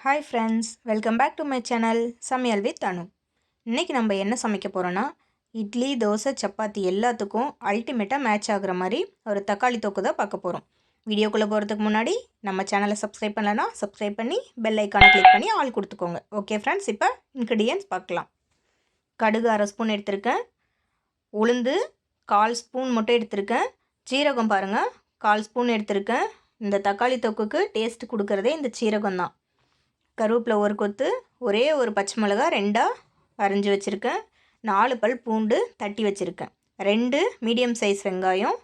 Hi friends, welcome back to my channel சமையல் with Anu. இன்றைக்கி நம்ம என்ன சமைக்க போகிறோன்னா, இட்லி, தோசை, சப்பாத்தி எல்லாத்துக்கும் அல்டிமேட்டாக மேட்ச் ஆகுற மாதிரி ஒரு தக்காளி தொக்கு தான் பார்க்க போகிறோம். வீடியோக்குள்ளே போகிறதுக்கு முன்னாடி நம்ம சேனலை சப்ஸ்கிரைப் பண்ணலன்னா சப்ஸ்கிரைப் பண்ணி பெல் ஐக்கானை கிளிக் பண்ணி ஆல் கொடுத்துக்கோங்க. ஓகே ஃப்ரெண்ட்ஸ், இப்போ இன்க்ரீடியன்ட்ஸ் பார்க்கலாம். கடுகு 1/2 ஸ்பூன் எடுத்திருக்கேன். உளுந்து 1/4 ஸ்பூன் மட்டும் எடுத்திருக்கேன். சீரகம் பாருங்கள் 1/4 ஸ்பூன் எடுத்திருக்கேன். இந்த தக்காளி தொக்குக்கு டேஸ்ட் கொடுக்குறதே இந்த சீரகம் தான். கருவேப்பிலை ஒரு கொத்து, ஒரே ஒரு பச்சை மிளகா 2ஆக அரிஞ்சு வச்சுருக்கேன். 4 பல் பூண்டு தட்டி வச்சுருக்கேன். 2 மீடியம் சைஸ் வெங்காயம்,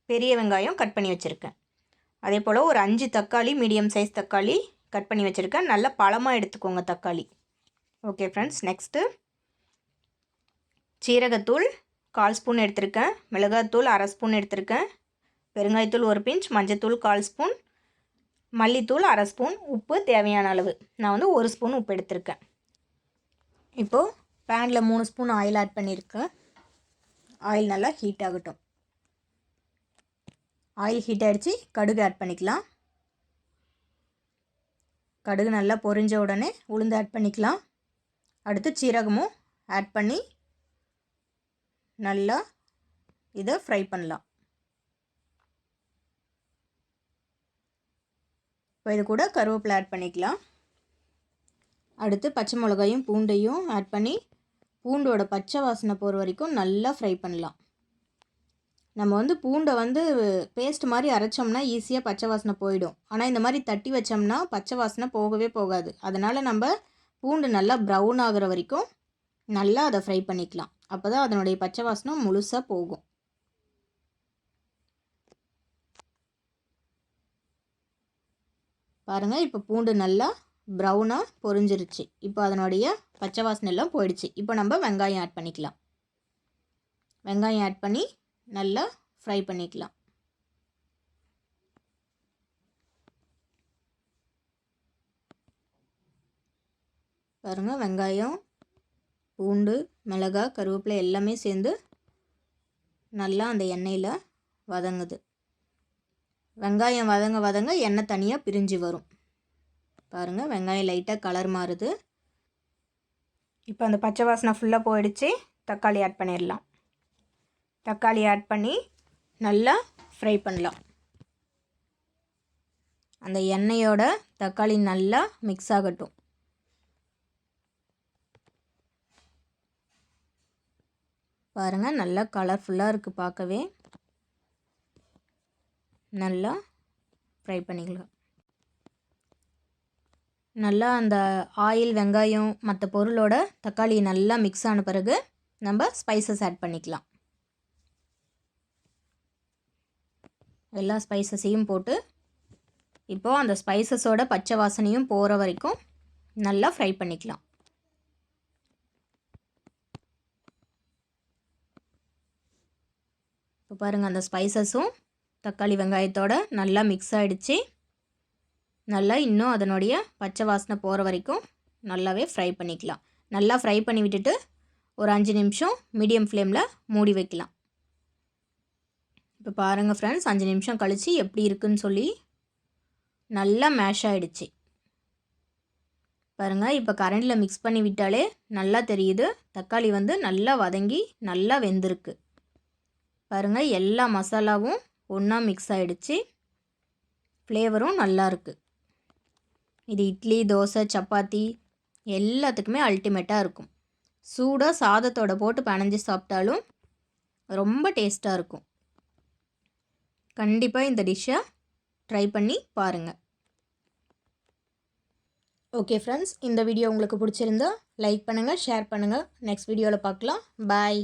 பெரிய வெங்காயம் கட் பண்ணி வச்சுருக்கேன். அதே போல் ஒரு 5 தக்காளி, மீடியம் சைஸ் தக்காளி கட் பண்ணி வச்சுருக்கேன். நல்லா பழமாக எடுத்துக்கோங்க தக்காளி. ஓகே ஃப்ரெண்ட்ஸ், நெக்ஸ்ட்டு சீரகத்தூள் 1/4 ஸ்பூன் எடுத்திருக்கேன். மிளகாத்தூள் 1/2 ஸ்பூன் எடுத்திருக்கேன். பெருங்காயத்தூள் 1 பிஞ்ச், மஞ்சத்தூள் 1/4 ஸ்பூன், மல்லித்தூள் 1/2 ஸ்பூன், உப்பு தேவையான அளவு. நான் வந்து 1 ஸ்பூன் உப்பு எடுத்திருக்கேன். இப்போது பேனில் 3 ஸ்பூன் ஆயில் ஆட் பண்ணியிருக்கேன். ஆயில் நல்லா ஹீட் ஆகட்டும். ஆயில் ஹீட் ஆகிடுச்சு, கடுகு ஆட் பண்ணிக்கலாம். கடுகு நல்லா பொரிஞ்ச உடனே உளுந்து ஆட் பண்ணிக்கலாம். அடுத்து சீரகமும் ஆட் பண்ணி நல்லா இதை ஃப்ரை பண்ணலாம். இப்போ இது கூட கருவேப்பிலை ஆட் பண்ணிக்கலாம். அடுத்து பச்சை மிளகாயும் பூண்டையும் ஆட் பண்ணி பூண்டோட பச்சை வாசனை போகிற வரைக்கும் நல்லா ஃப்ரை பண்ணலாம். நம்ம வந்து பூண்டை வந்து பேஸ்ட் மாதிரி அரைச்சோம்னா ஈஸியாக பச்சை வாசனை போயிடும். ஆனால் இந்த மாதிரி தட்டி வச்சோம்னா பச்சை வாசனை போகவே போகாது. அதனால் நம்ம பூண்டு நல்லா ப்ரௌன் ஆகிற வரைக்கும் நல்லா அதை ஃப்ரை பண்ணிக்கலாம். அப்போ தான் அதனுடைய பச்சை வாசனை முழுசாக போகும். பாருங்கள், இப்போ பூண்டு நல்லா ப்ரௌனாக பொரிஞ்சிருச்சு. இப்போ அதனுடைய பச்சை வாசனை எல்லாம் போயிடுச்சு. இப்போ நம்ம வெங்காயம் ஆட் பண்ணிக்கலாம். வெங்காயம் ஆட் பண்ணி நல்லா ஃப்ரை பண்ணிக்கலாம். பாருங்கள், வெங்காயம், பூண்டு, மிளகாய், கருவேப்பிலை எல்லாமே சேர்ந்து நல்லா அந்த எண்ணெயில் வதங்குது. வெங்காயம் வதங்க எண்ணெய் தனியாக பிரிஞ்சு வரும். பாருங்கள், வெங்காயம் லைட்டாக கலர் மாறுது. இப்போ அந்த பச்சை வாசனை ஃபுல்லாக போயிடுச்சு. தக்காளி ஆட் பண்ணிடலாம். தக்காளி ஆட் பண்ணி நல்லா ஃப்ரை பண்ணலாம். அந்த எண்ணெயோட தக்காளி நல்லா மிக்ஸ் ஆகட்டும். பாருங்கள், நல்லா கலர்ஃபுல்லாக இருக்குது பார்க்கவே. நல்லா ஃப்ரை பண்ணிக்கலாம். நல்லா அந்த ஆயில், வெங்காயம், மற்ற பொருளோட தக்காளி நல்லா மிக்ஸ் ஆன பிறகு நம்ம ஸ்பைசஸ் ஆட் பண்ணிக்கலாம். எல்லா ஸ்பைசஸையும் போட்டு இப்போது அந்த ஸ்பைசஸோட பச்சை வாசனையும் போகிற வரைக்கும் நல்லா ஃப்ரை பண்ணிக்கலாம். இப்போ பாருங்கள், அந்த ஸ்பைசஸும் தக்காளி வெங்காயத்தோட நல்லா மிக்ஸ் ஆகிடுச்சு. நல்லா இன்னும் அதனுடைய பச்சை வாசனை போகிற வரைக்கும் நல்லாவே ஃப்ரை பண்ணிக்கலாம். நல்லா ஃப்ரை பண்ணி விட்டுட்டு ஒரு 5 நிமிஷம் மீடியம் ஃப்ளேமில் மூடி வைக்கலாம். இப்போ பாருங்கள் ஃப்ரெண்ட்ஸ், 5 நிமிஷம் கழித்து எப்படி இருக்குதுன்னு சொல்லி நல்லா மேஷ் ஆகிடுச்சு. பாருங்கள், இப்போ கரண்டில் மிக்ஸ் பண்ணி விட்டாலே நல்லா தெரியுது. தக்காளி வந்து நல்லா வதங்கி நல்லா வெந்திருக்கு. பாருங்கள், எல்லா மசாலாவும் ஒன்றா மிக்ஸ் ஆகிடுச்சு. ஃப்ளேவரும் நல்லா இருக்குது. இது இட்லி, தோசை, சப்பாத்தி எல்லாத்துக்குமே அல்டிமேட்டாக இருக்கும். சூடாக சாதத்தோடு போட்டு பிணைஞ்சு சாப்பிட்டாலும் ரொம்ப டேஸ்ட்டாக இருக்கும். கண்டிப்பாக இந்த டிஷ்ஷை ட்ரை பண்ணி பாருங்கள். ஓகே ஃப்ரெண்ட்ஸ், இந்த வீடியோ உங்களுக்கு பிடிச்சிருந்தா லைக் பண்ணுங்கள், ஷேர் பண்ணுங்கள். நெக்ஸ்ட் வீடியோவில் பார்க்கலாம். பாய்.